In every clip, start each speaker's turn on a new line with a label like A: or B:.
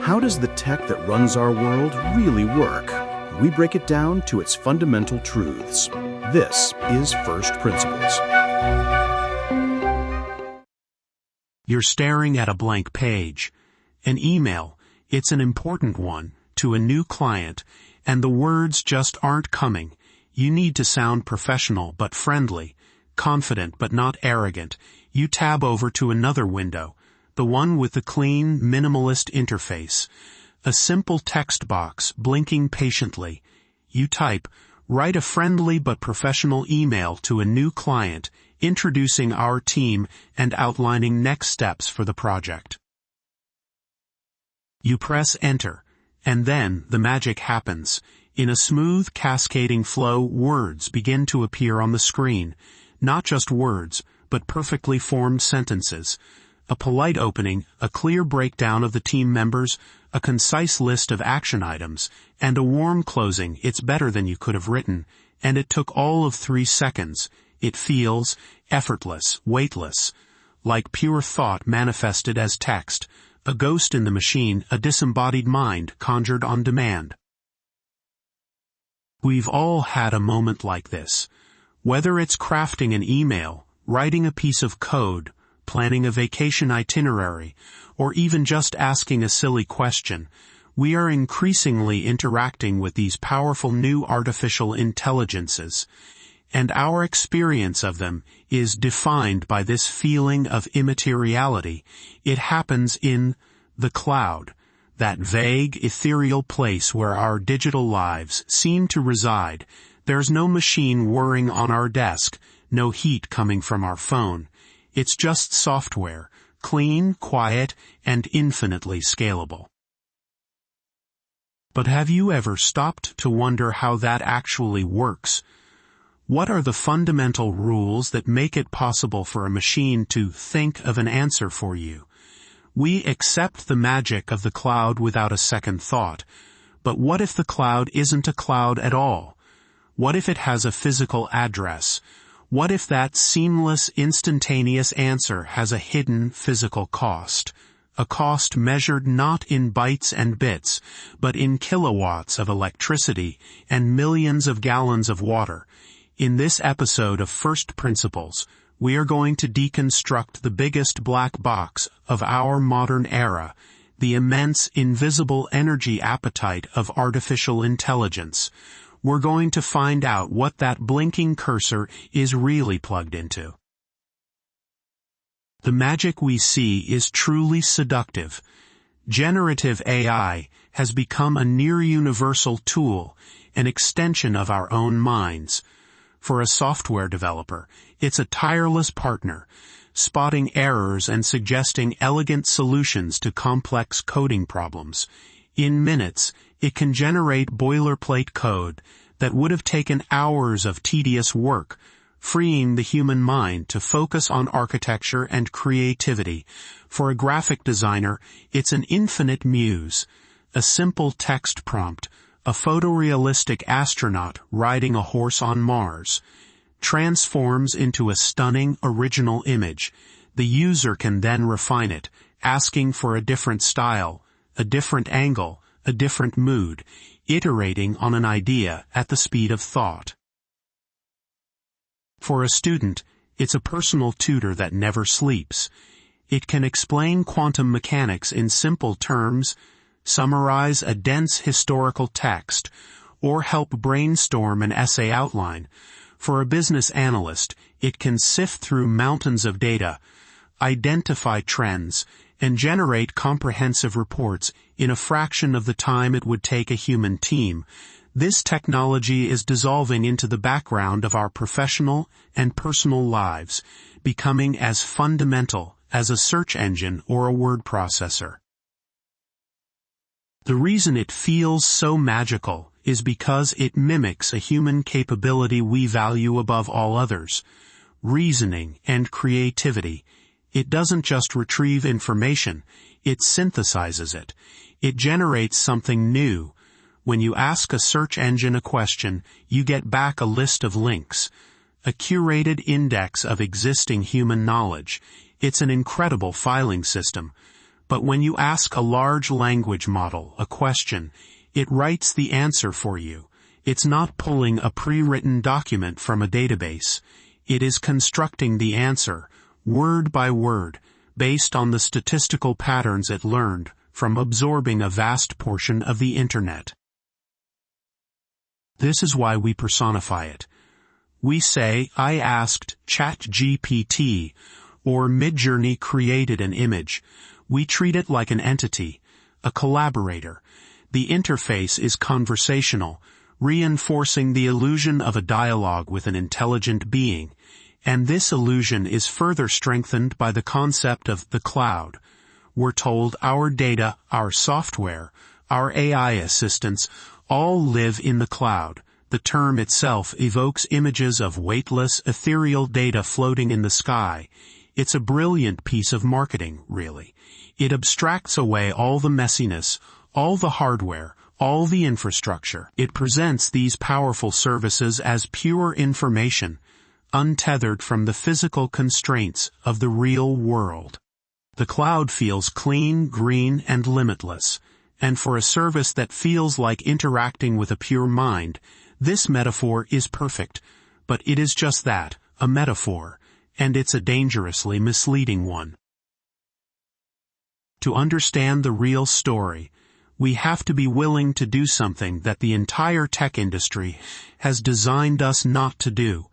A: How does the tech that runs our world really work? We break it down to its fundamental truths. This is First Principles.
B: You're staring at a blank page. An email, it's an important one, to a new client, and the words just aren't coming. You need to sound professional but friendly, confident but not arrogant. You tab over to another window, the one with the clean, minimalist interface. A simple text box blinking patiently. You type, "Write a friendly but professional email to a new client, introducing our team and outlining next steps for the project." You press enter, and then the magic happens. In a smooth, cascading flow, words begin to appear on the screen. Not just words, but perfectly formed sentences. A polite opening, a clear breakdown of the team members, a concise list of action items, and a warm closing. It's better than you could have written, and it took all of 3 seconds. It feels effortless, weightless, like pure thought manifested as text, a ghost in the machine, a disembodied mind conjured on demand. We've all had a moment like this. Whether it's crafting an email, writing a piece of code, planning a vacation itinerary, or even just asking a silly question, we are increasingly interacting with these powerful new artificial intelligences, and our experience of them is defined by this feeling of immateriality. It happens in the cloud, that vague, ethereal place where our digital lives seem to reside. There's no machine whirring on our desk, no heat coming from our phone. It's just software, clean, quiet, and infinitely scalable. But have you ever stopped to wonder how that actually works? What are the fundamental rules that make it possible for a machine to think of an answer for you? We accept the magic of the cloud without a second thought. But what if the cloud isn't a cloud at all? What if it has a physical address? What if that seamless, instantaneous answer has a hidden physical cost? A cost measured not in bytes and bits, but in kilowatts of electricity and millions of gallons of water. In this episode of First Principles, we are going to deconstruct the biggest black box of our modern era, the immense, invisible energy appetite of artificial intelligence. We're going to find out what that blinking cursor is really plugged into. The magic we see is truly seductive. Generative AI has become a near-universal tool, an extension of our own minds. For a software developer, it's a tireless partner, spotting errors and suggesting elegant solutions to complex coding problems. In minutes, it can generate boilerplate code that would have taken hours of tedious work, freeing the human mind to focus on architecture and creativity. For a graphic designer, it's an infinite muse, a simple text prompt, a photorealistic astronaut riding a horse on Mars, transforms into a stunning original image. The user can then refine it, asking for a different style, a different angle, a different mood, iterating on an idea at the speed of thought. For a student, it's a personal tutor that never sleeps. It can explain quantum mechanics in simple terms, summarize a dense historical text, or help brainstorm an essay outline. For a business analyst, it can sift through mountains of data, identify trends, and generate comprehensive reports in a fraction of the time it would take a human team. This technology is dissolving into the background of our professional and personal lives, becoming as fundamental as a search engine or a word processor. The reason it feels so magical is because it mimics a human capability we value above all others: reasoning and creativity. It doesn't just retrieve information, it synthesizes it. It generates something new. When you ask a search engine a question, you get back a list of links, a curated index of existing human knowledge. It's an incredible filing system. But when you ask a large language model a question, it writes the answer for you. It's not pulling a pre-written document from a database. It is constructing the answer, word by word, based on the statistical patterns it learned from absorbing a vast portion of the Internet. This is why we personify it. We say, I asked ChatGPT, or Midjourney created an image. We treat it like an entity, a collaborator. The interface is conversational, reinforcing the illusion of a dialogue with an intelligent being, and this illusion is further strengthened by the concept of the cloud. We're told our data, our software, our AI assistants all live in the cloud. The term itself evokes images of weightless, ethereal data floating in the sky. It's a brilliant piece of marketing, really. It abstracts away all the messiness, all the hardware, all the infrastructure. It presents these powerful services as pure information, untethered from the physical constraints of the real world. The cloud feels clean, green, and limitless, and for a service that feels like interacting with a pure mind, this metaphor is perfect, but it is just that, a metaphor, and it's a dangerously misleading one. To understand the real story, we have to be willing to do something that the entire tech industry has designed us not to do.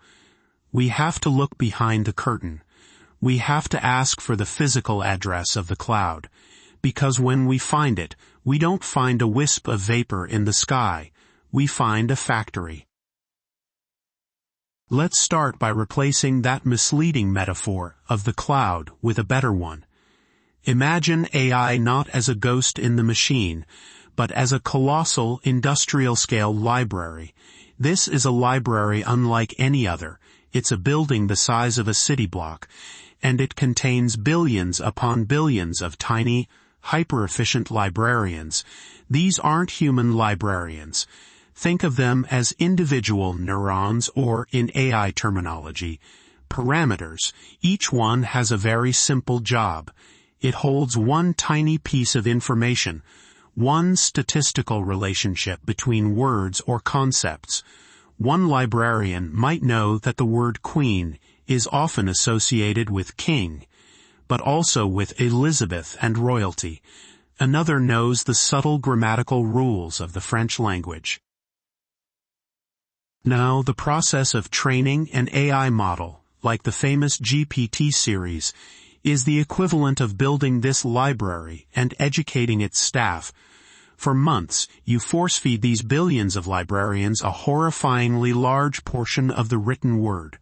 B: We have to look behind the curtain. We have to ask for the physical address of the cloud, because when we find it, we don't find a wisp of vapor in the sky. We find a factory. Let's start by replacing that misleading metaphor of the cloud with a better one. Imagine AI not as a ghost in the machine, but as a colossal industrial-scale library. This is a library unlike any other. It's a building the size of a city block, and it contains billions upon billions of tiny, hyper-efficient librarians. These aren't human librarians. Think of them as individual neurons, or in AI terminology, parameters. Each one has a very simple job. It holds one tiny piece of information, one statistical relationship between words or concepts. One librarian might know that the word queen is often associated with king, but also with Elizabeth and royalty. Another knows the subtle grammatical rules of the French language. Now, the process of training an AI model, like the famous GPT series, is the equivalent of building this library and educating its staff. For months, you force-feed these billions of librarians a horrifyingly large portion of the written word.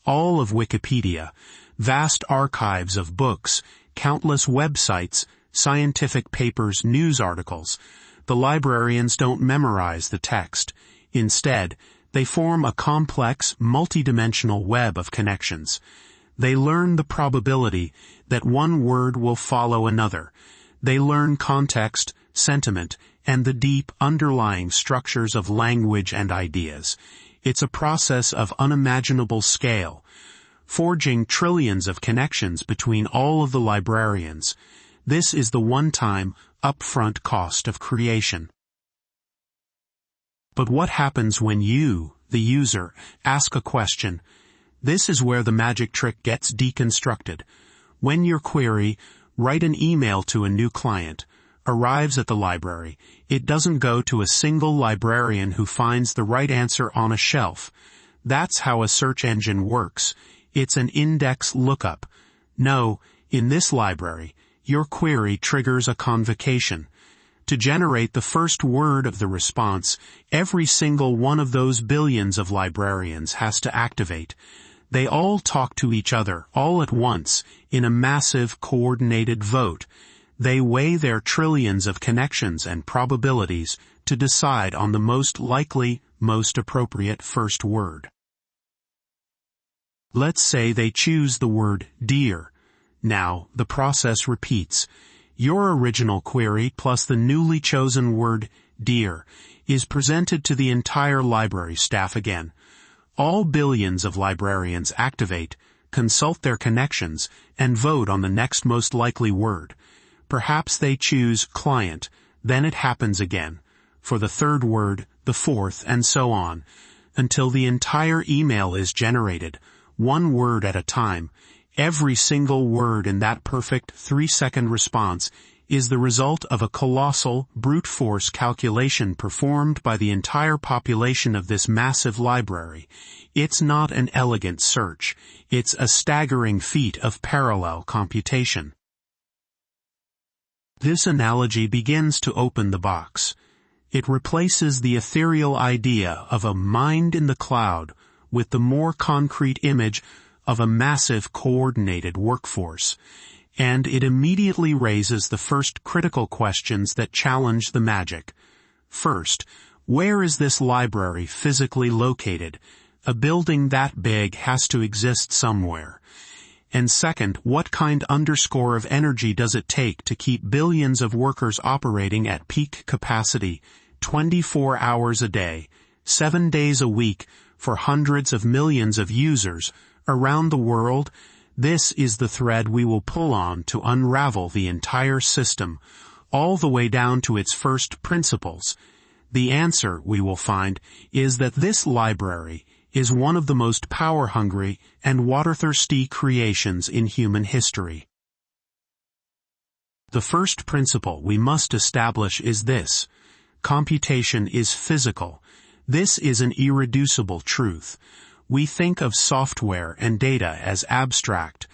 B: All of Wikipedia, vast archives of books, countless websites, scientific papers, news articles. The librarians don't memorize the text. Instead, they form a complex, multidimensional web of connections. They learn the probability that one word will follow another. They learn context, sentiment, and the deep underlying structures of language and ideas. It's a process of unimaginable scale, forging trillions of connections between all of the librarians. This is the one-time, upfront cost of creation. But what happens when you, the user, ask a question? This is where the magic trick gets deconstructed. When your query, write an email to a new client, arrives at the library, it doesn't go to a single librarian who finds the right answer on a shelf. That's how a search engine works. It's an index lookup. No, in this library, your query triggers a convocation. To generate the first word of the response, every single one of those billions of librarians has to activate. They all talk to each other, all at once, in a massive, coordinated vote. They weigh their trillions of connections and probabilities to decide on the most likely, most appropriate first word. Let's say they choose the word dear. Now, the process repeats. Your original query plus the newly chosen word dear is presented to the entire library staff again. All billions of librarians activate, consult their connections, and vote on the next most likely word. Perhaps they choose client, then it happens again. For the third word, the fourth, and so on, until the entire email is generated, one word at a time. Every single word in that perfect 3-second response is the result of a colossal, brute force calculation performed by the entire population of this massive library. It's not an elegant search. It's a staggering feat of parallel computation. This analogy begins to open the box. It replaces the ethereal idea of a mind in the cloud with the more concrete image of a massive coordinated workforce. And it immediately raises the first critical questions that challenge the magic. First, where is this library physically located? A building that big has to exist somewhere. And second, what kind of energy does it take to keep billions of workers operating at peak capacity, 24 hours a day, 7 days a week, for hundreds of millions of users around the world? This is the thread we will pull on to unravel the entire system, all the way down to its first principles. The answer, we will find, is that this library is one of the most power-hungry and water-thirsty creations in human history. The first principle we must establish is this: computation is physical. This is an irreducible truth. We think of software and data as abstract,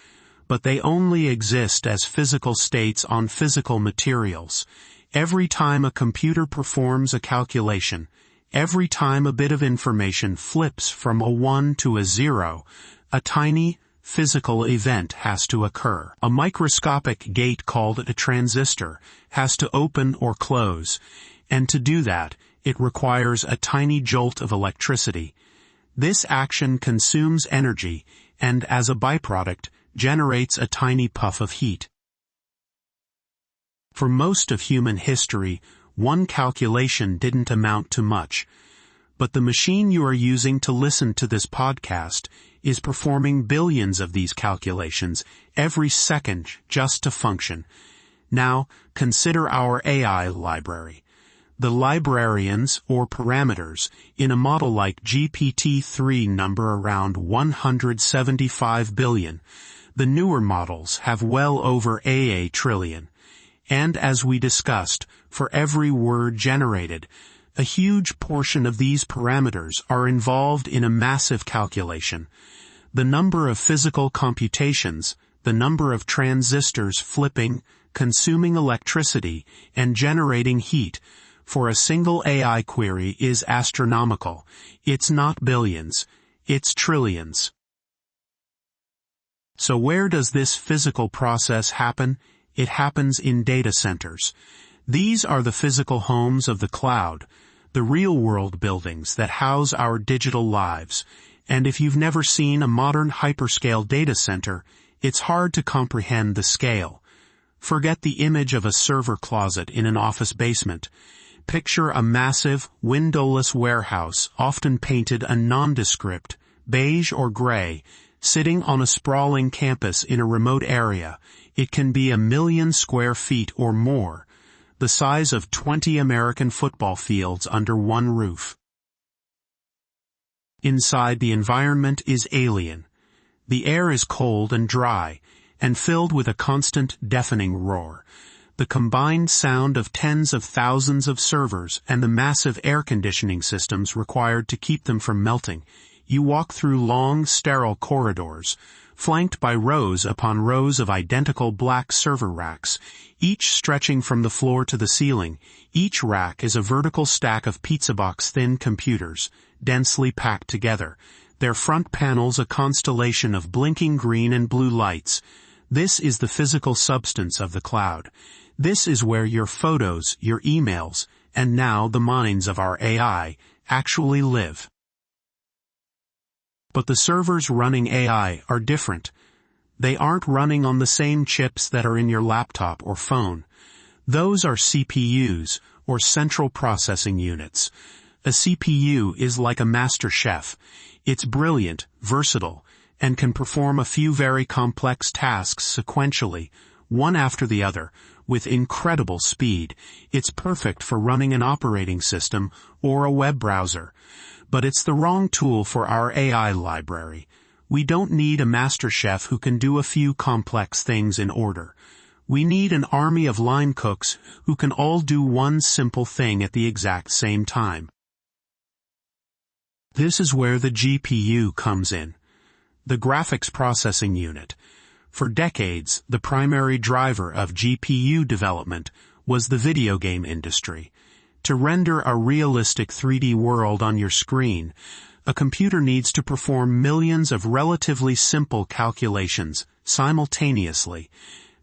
B: but they only exist as physical states on physical materials. Every time a computer performs a calculation, every time a bit of information flips from a 1 to a 0, a tiny, physical event has to occur. A microscopic gate called a transistor has to open or close, and to do that, it requires a tiny jolt of electricity. This action consumes energy, and as a byproduct, generates a tiny puff of heat. For most of human history, one calculation didn't amount to much. But the machine you are using to listen to this podcast is performing billions of these calculations every second just to function. Now, consider our AI library. The librarians, or parameters, in a model like GPT-3 number around 175 billion. The newer models have well over a trillion. And as we discussed, for every word generated, a huge portion of these parameters are involved in a massive calculation. The number of physical computations, the number of transistors flipping, consuming electricity, and generating heat for a single AI query is astronomical. It's not billions, it's trillions. So where does this physical process happen? It happens in data centers. These are the physical homes of the cloud, the real-world buildings that house our digital lives. And if you've never seen a modern hyperscale data center, it's hard to comprehend the scale. Forget the image of a server closet in an office basement. Picture a massive, windowless warehouse, often painted a nondescript, beige or gray, sitting on a sprawling campus in a remote area. It can be 1 million square feet or more, the size of 20 American football fields under one roof. Inside, the environment is alien. The air is cold and dry, and filled with a constant, deafening roar. The combined sound of tens of thousands of servers and the massive air conditioning systems required to keep them from melting. You walk through long, sterile corridors, flanked by rows upon rows of identical black server racks, each stretching from the floor to the ceiling. Each rack is a vertical stack of pizza box-thin computers, densely packed together, their front panels a constellation of blinking green and blue lights. This is the physical substance of the cloud. This is where your photos, your emails, and now the minds of our AI actually live. But the servers running AI are different. They aren't running on the same chips that are in your laptop or phone. Those are CPUs, or central processing units. A CPU is like a master chef. It's brilliant, versatile, and can perform a few very complex tasks sequentially, one after the other, with incredible speed. It's perfect for running an operating system or a web browser. But it's the wrong tool for our AI library. We don't need a master chef who can do a few complex things in order. We need an army of line cooks who can all do one simple thing at the exact same time. This is where the GPU comes in. The graphics processing unit. For decades, the primary driver of GPU development was the video game industry. To render a realistic 3D world on your screen, a computer needs to perform millions of relatively simple calculations simultaneously,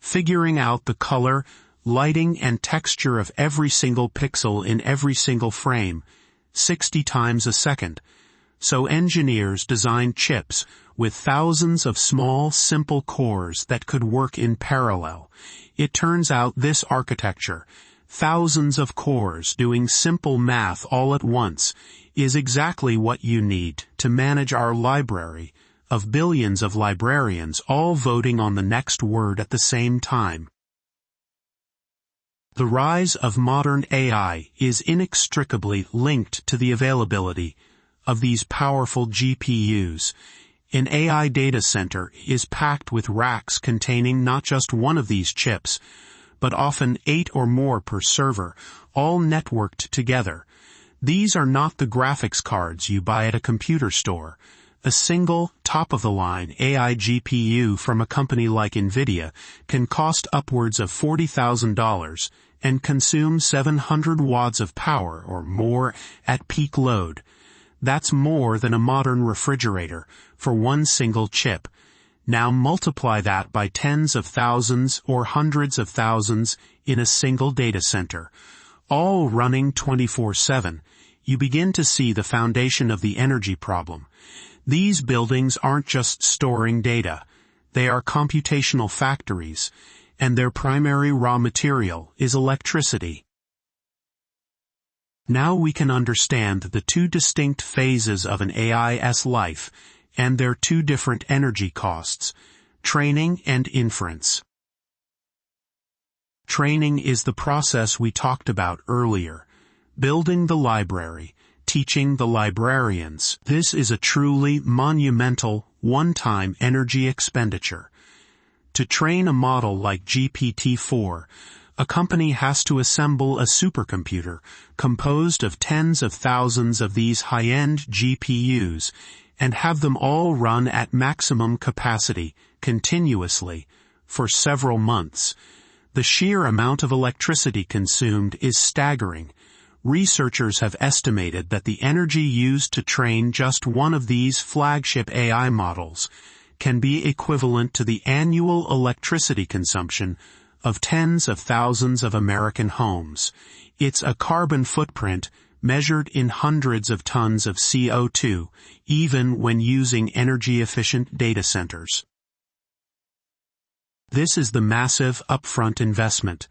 B: figuring out the color, lighting, and texture of every single pixel in every single frame, 60 times a second. So engineers designed chips with thousands of small, simple cores that could work in parallel. It turns out this architecture, thousands of cores doing simple math all at once, is exactly what you need to manage our library of billions of librarians all voting on the next word at the same time. The rise of modern AI is inextricably linked to the availability of these powerful GPUs. An AI data center is packed with racks containing not just one of these chips, but often 8 or more per server, all networked together. These are not the graphics cards you buy at a computer store. A single, top-of-the-line AI GPU from a company like NVIDIA can cost upwards of $40,000 and consume 700 watts of power or more at peak load. That's more than a modern refrigerator for one single chip. Now multiply that by tens of thousands or hundreds of thousands in a single data center, all running 24/7. You begin to see the foundation of the energy problem. These buildings aren't just storing data. They are computational factories, and their primary raw material is electricity. Now we can understand the two distinct phases of an AI's life and their two different energy costs, training and inference. Training is the process we talked about earlier, building the library, teaching the librarians. This is a truly monumental, one-time energy expenditure. To train a model like GPT-4, a company has to assemble a supercomputer composed of tens of thousands of these high-end GPUs and have them all run at maximum capacity, continuously, for several months. The sheer amount of electricity consumed is staggering. Researchers have estimated that the energy used to train just one of these flagship AI models can be equivalent to the annual electricity consumption of tens of thousands of American homes. It's a carbon footprint measured in hundreds of tons of CO2, even when using energy-efficient data centers. This is the massive upfront investment.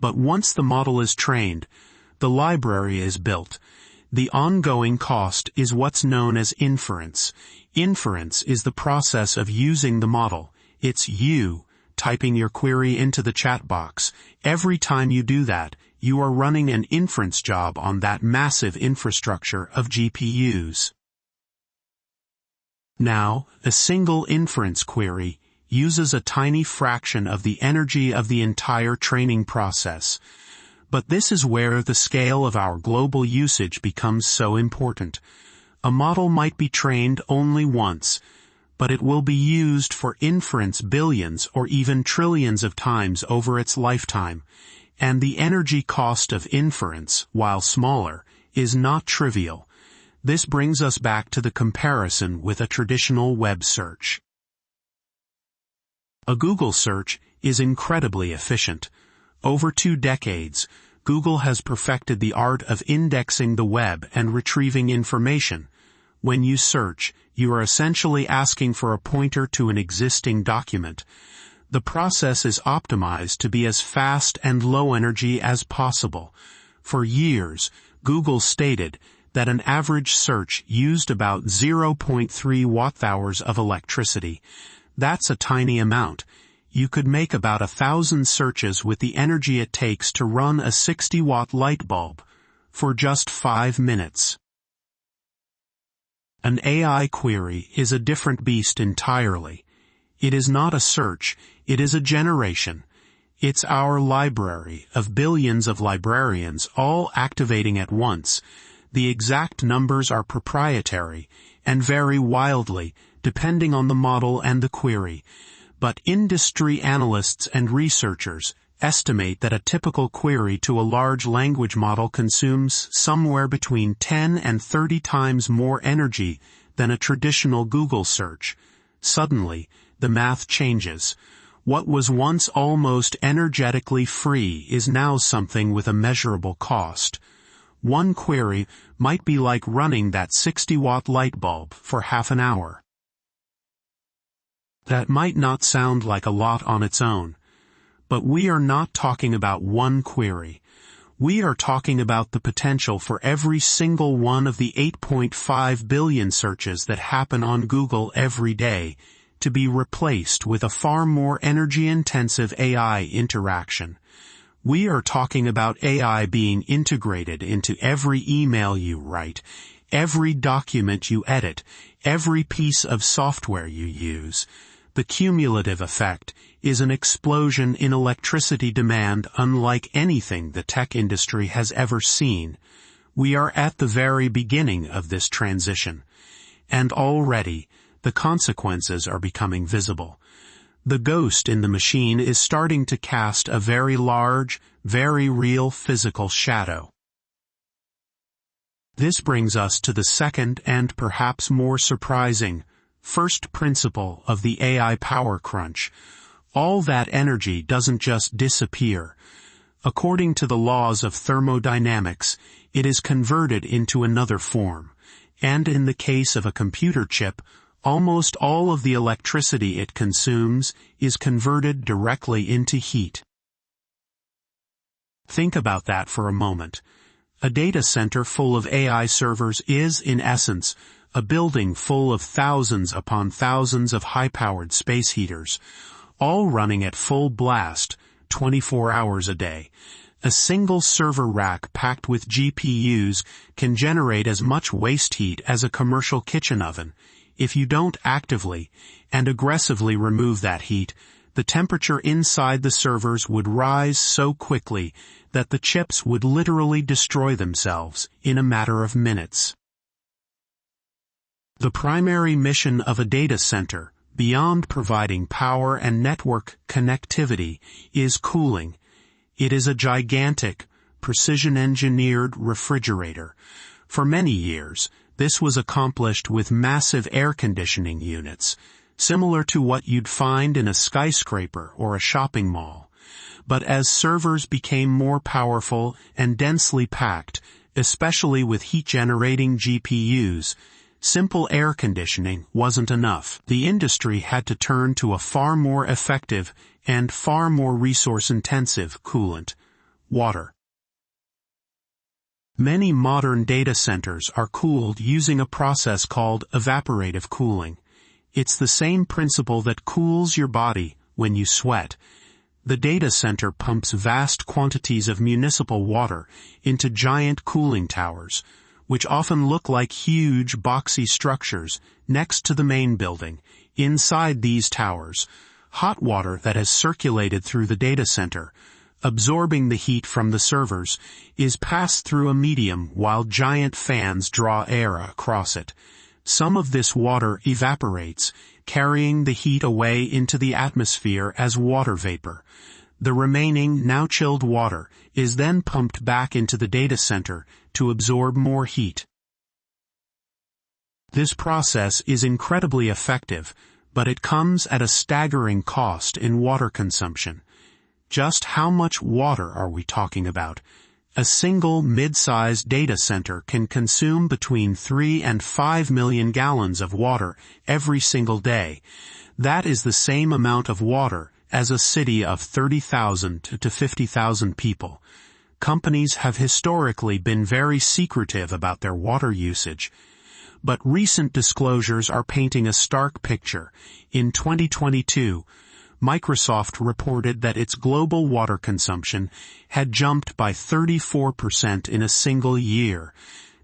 B: But once the model is trained, the library is built. The ongoing cost is what's known as inference. Inference is the process of using the model. It's you typing your query into the chat box. Every time you do that, you are running an inference job on that massive infrastructure of GPUs. Now, a single inference query uses a tiny fraction of the energy of the entire training process. But this is where the scale of our global usage becomes so important. A model might be trained only once, but it will be used for inference billions or even trillions of times over its lifetime, and the energy cost of inference, while smaller, is not trivial. This brings us back to the comparison with a traditional web search. A Google search is incredibly efficient. Over 2 decades, Google has perfected the art of indexing the web and retrieving information. When you search, you are essentially asking for a pointer to an existing document. The process is optimized to be as fast and low energy as possible. For years, Google stated that an average search used about 0.3 watt-hours of electricity. That's a tiny amount. you could make about 1,000 searches with the energy it takes to run a 60-watt light bulb for just 5 minutes. An AI query is a different beast entirely. It is not a search, it is a generation. It's our library of billions of librarians all activating at once. The exact numbers are proprietary and vary wildly depending on the model and the query. But industry analysts and researchers estimate that a typical query to a large language model consumes somewhere between 10 and 30 times more energy than a traditional Google search. Suddenly, the math changes. What was once almost energetically free is now something with a measurable cost. One query might be like running that 60-watt light bulb for half an hour. That might not sound like a lot on its own. But we are not talking about one query. We are talking about the potential for every single one of the 8.5 billion searches that happen on Google every day to be replaced with a far more energy-intensive AI interaction. We are talking about AI being integrated into every email you write, every document you edit, every piece of software you use. The cumulative effect is an explosion in electricity demand unlike anything the tech industry has ever seen. We are at the very beginning of this transition, and already the consequences are becoming visible. The ghost in the machine is starting to cast a very large, very real physical shadow. This brings us to the second and perhaps more surprising first principle of the AI power crunch. All that energy doesn't just disappear. According to the laws of thermodynamics, it is converted into another form. And in the case of a computer chip, almost all of the electricity it consumes is converted directly into heat. Think about that for a moment. A data center full of AI servers is, in essence, a building full of thousands upon thousands of high-powered space heaters, all running at full blast, 24 hours a day. A single server rack packed with GPUs can generate as much waste heat as a commercial kitchen oven. If you don't actively and aggressively remove that heat, the temperature inside the servers would rise so quickly that the chips would literally destroy themselves in a matter of minutes. The primary mission of a data center, beyond providing power and network connectivity, is cooling. It is a gigantic, precision-engineered refrigerator. For many years, this was accomplished with massive air conditioning units, similar to what you'd find in a skyscraper or a shopping mall. But as servers became more powerful and densely packed, especially with heat-generating GPUs, simple air conditioning wasn't enough. The industry had to turn to a far more effective and far more resource-intensive coolant: water. Many modern data centers are cooled using a process called evaporative cooling. It's the same principle that cools your body when you sweat. The data center pumps vast quantities of municipal water into giant cooling towers, which often look like huge boxy structures next to the main building. Inside these towers, hot water that has circulated through the data center, absorbing the heat from the servers, is passed through a medium while giant fans draw air across it. Some of this water evaporates, carrying the heat away into the atmosphere as water vapor. The remaining, now chilled water is then pumped back into the data center to absorb more heat. This process is incredibly effective, but it comes at a staggering cost in water consumption. Just how much water are we talking about? A single mid-sized data center can consume between 3 and 5 million gallons of water every single day. That is the same amount of water as a city of 30,000 to 50,000 people. Companies have historically been very secretive about their water usage, but recent disclosures are painting a stark picture. In 2022, Microsoft reported that its global water consumption had jumped by 34% in a single year,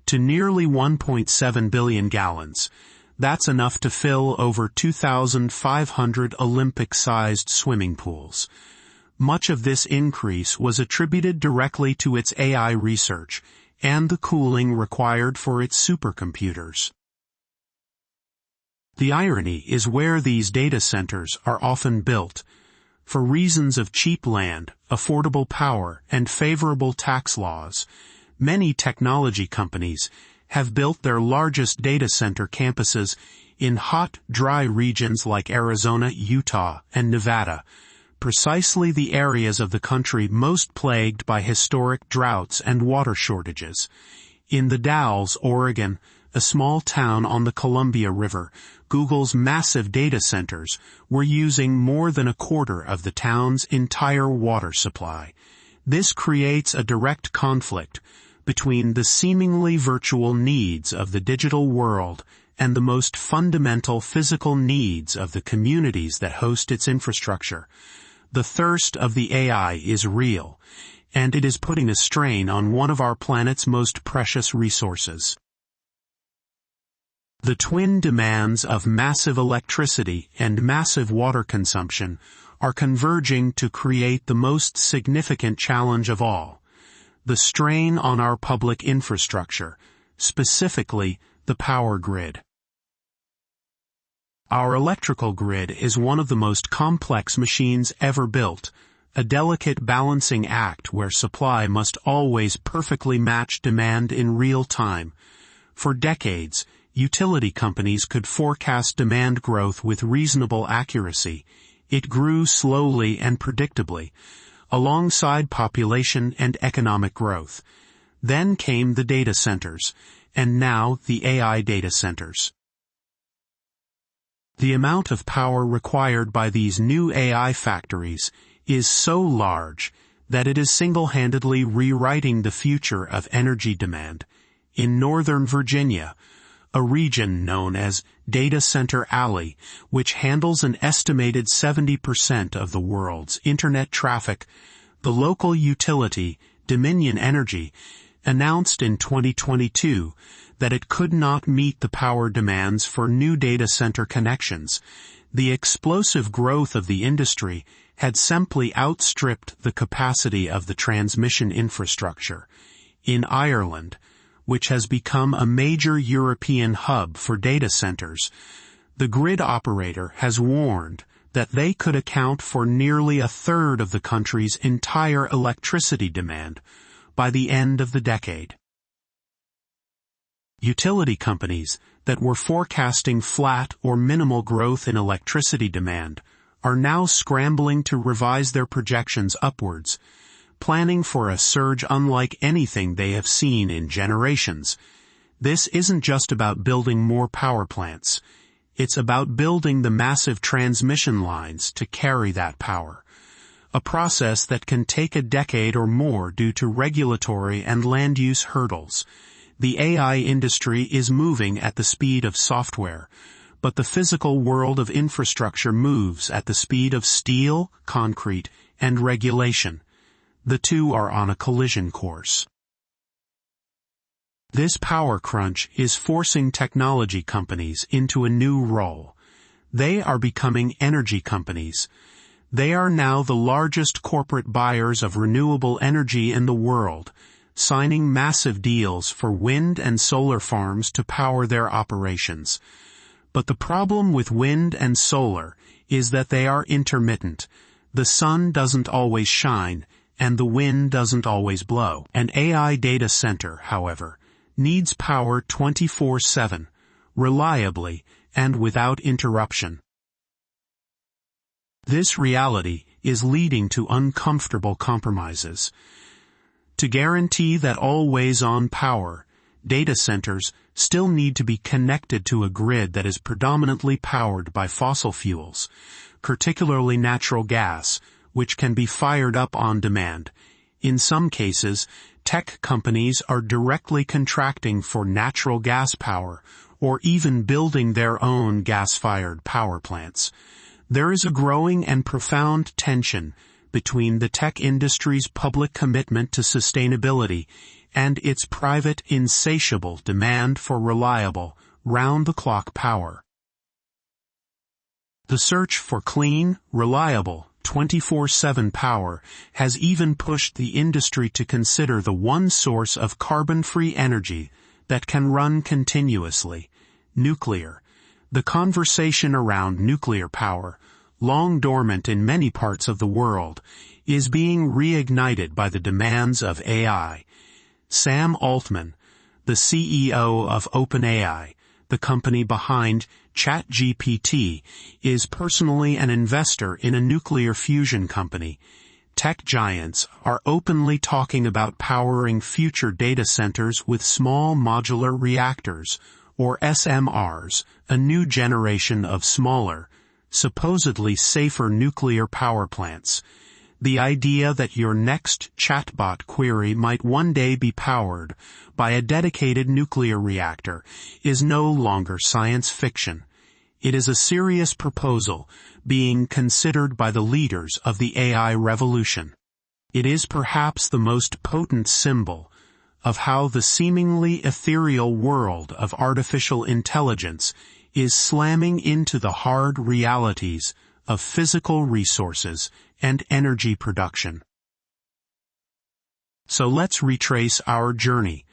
B: to nearly 1.7 billion gallons. That's enough to fill over 2,500 Olympic-sized swimming pools. Much of this increase was attributed directly to its AI research and the cooling required for its supercomputers. The irony is where these data centers are often built. For reasons of cheap land, affordable power, and favorable tax laws, many technology companies have built their largest data center campuses in hot, dry regions like Arizona, Utah, and Nevada, precisely the areas of the country most plagued by historic droughts and water shortages. In the Dalles, Oregon, a small town on the Columbia River, Google's massive data centers were using more than a quarter of the town's entire water supply. This creates a direct conflict between the seemingly virtual needs of the digital world and the most fundamental physical needs of the communities that host its infrastructure. The thirst of the AI is real, and it is putting a strain on one of our planet's most precious resources. The twin demands of massive electricity and massive water consumption are converging to create the most significant challenge of all: the strain on our public infrastructure, specifically the power grid. Our electrical grid is one of the most complex machines ever built, a delicate balancing act where supply must always perfectly match demand in real time. For decades, utility companies could forecast demand growth with reasonable accuracy. It grew slowly and predictably, alongside population and economic growth. Then came the data centers, and now the AI data centers. The amount of power required by these new AI factories is so large that it is single-handedly rewriting the future of energy demand. In Northern Virginia, a region known as Data Center Alley, which handles an estimated 70% of the world's internet traffic, the local utility, Dominion Energy, announced in 2022 that it could not meet the power demands for new data center connections. The explosive growth of the industry had simply outstripped the capacity of the transmission infrastructure. In Ireland, which has become a major European hub for data centers, the grid operator has warned that they could account for nearly a third of the country's entire electricity demand by the end of the decade. Utility companies that were forecasting flat or minimal growth in electricity demand are now scrambling to revise their projections upwards, planning for a surge unlike anything they have seen in generations. This isn't just about building more power plants. It's about building the massive transmission lines to carry that power, a process that can take a decade or more due to regulatory and land use hurdles. The AI industry is moving at the speed of software, but the physical world of infrastructure moves at the speed of steel, concrete, and regulation. The two are on a collision course. This power crunch is forcing technology companies into a new role. They are becoming energy companies. They are now the largest corporate buyers of renewable energy in the world, signing massive deals for wind and solar farms to power their operations. But the problem with wind and solar is that they are intermittent. The sun doesn't always shine, and the wind doesn't always blow. An AI data center, however, needs power 24/7, reliably, and without interruption. This reality is leading to uncomfortable compromises. To guarantee that always-on power, data centers still need to be connected to a grid that is predominantly powered by fossil fuels, particularly natural gas, which can be fired up on demand. In some cases, tech companies are directly contracting for natural gas power or even building their own gas-fired power plants. There is a growing and profound tension between the tech industry's public commitment to sustainability and its private, insatiable demand for reliable, round-the-clock power. The search for clean, reliable, 24/7 power has even pushed the industry to consider the one source of carbon-free energy that can run continuously: nuclear. The conversation around nuclear power, long dormant in many parts of the world, is being reignited by the demands of AI. Sam Altman, the CEO of OpenAI, the company behind ChatGPT, is personally an investor in a nuclear fusion company. Tech giants are openly talking about powering future data centers with small modular reactors, or SMRs, a new generation of smaller, supposedly safer nuclear power plants. The idea that your next chatbot query might one day be powered by a dedicated nuclear reactor is no longer science fiction. It is a serious proposal being considered by the leaders of the AI revolution. It is perhaps the most potent symbol of how the seemingly ethereal world of artificial intelligence is slamming into the hard realities of physical resources and energy production. So let's retrace our journey.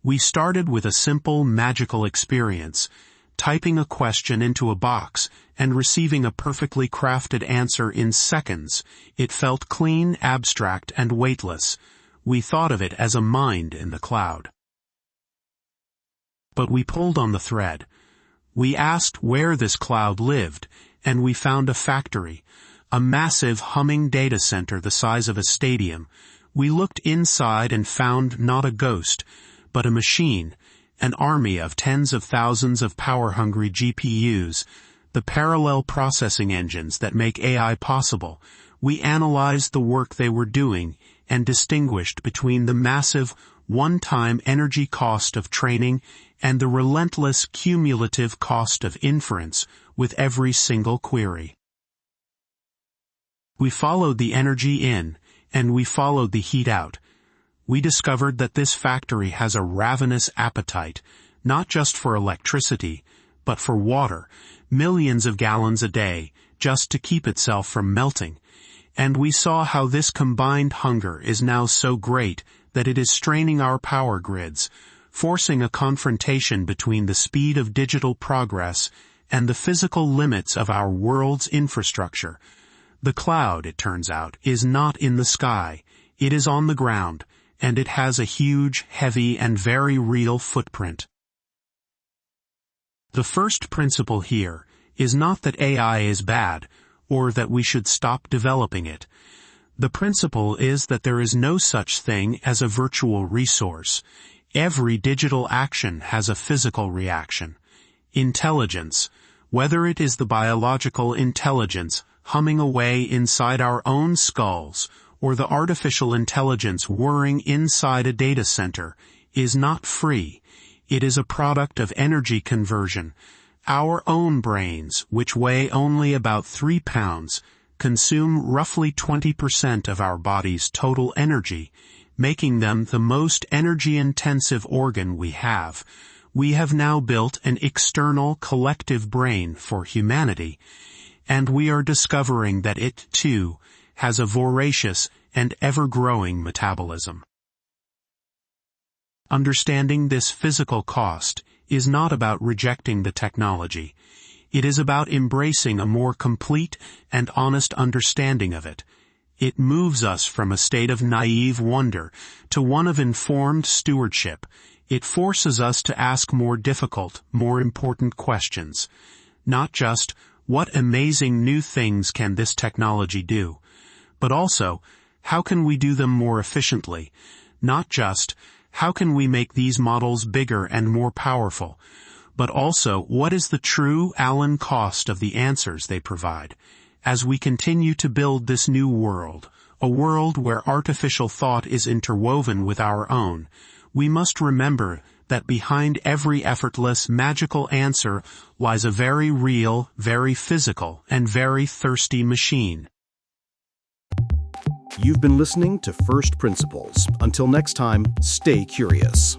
B: We started with a simple magical experience, typing a question into a box and receiving a perfectly crafted answer in seconds. It felt clean, abstract, and weightless. We thought of it as a mind in the cloud. But we pulled on the thread. We asked where this cloud lived, and we found a factory, a massive humming data center the size of a stadium. We looked inside and found not a ghost, but a machine, an army of tens of thousands of power-hungry GPUs, the parallel processing engines that make AI possible. We analyzed the work they were doing and distinguished between the massive, one-time energy cost of training and the relentless cumulative cost of inference with every single query. We followed the energy in, and we followed the heat out. We discovered that this factory has a ravenous appetite, not just for electricity, but for water, millions of gallons a day, just to keep itself from melting. And we saw how this combined hunger is now so great that it is straining our power grids, forcing a confrontation between the speed of digital progress and the physical limits of our world's infrastructure. The cloud, it turns out, is not in the sky. It is on the ground, and it has a huge, heavy, and very real footprint. The first principle here is not that AI is bad, or that we should stop developing it. The principle is that there is no such thing as a virtual resource. Every digital action has a physical reaction. Intelligence, whether it is the biological intelligence humming away inside our own skulls, or the artificial intelligence whirring inside a data center, is not free. It is a product of energy conversion. Our own brains, which weigh only about 3 pounds, consume roughly 20% of our body's total energy, making them the most energy-intensive organ we have. We have now built an external collective brain for humanity, and we are discovering that it, too, has a voracious and ever-growing metabolism. Understanding this physical cost is not about rejecting the technology. It is about embracing a more complete and honest understanding of it. It moves us from a state of naive wonder to one of informed stewardship. It forces us to ask more difficult, more important questions. Not just, what amazing new things can this technology do? But also, how can we do them more efficiently? Not just, how can we make these models bigger and more powerful? But also, what is the true Allen cost of the answers they provide? As we continue to build this new world, a world where artificial thought is interwoven with our own, we must remember that behind every effortless, magical answer lies a very real, very physical, and very thirsty machine.
A: You've been listening to First Principles. Until next time, stay curious.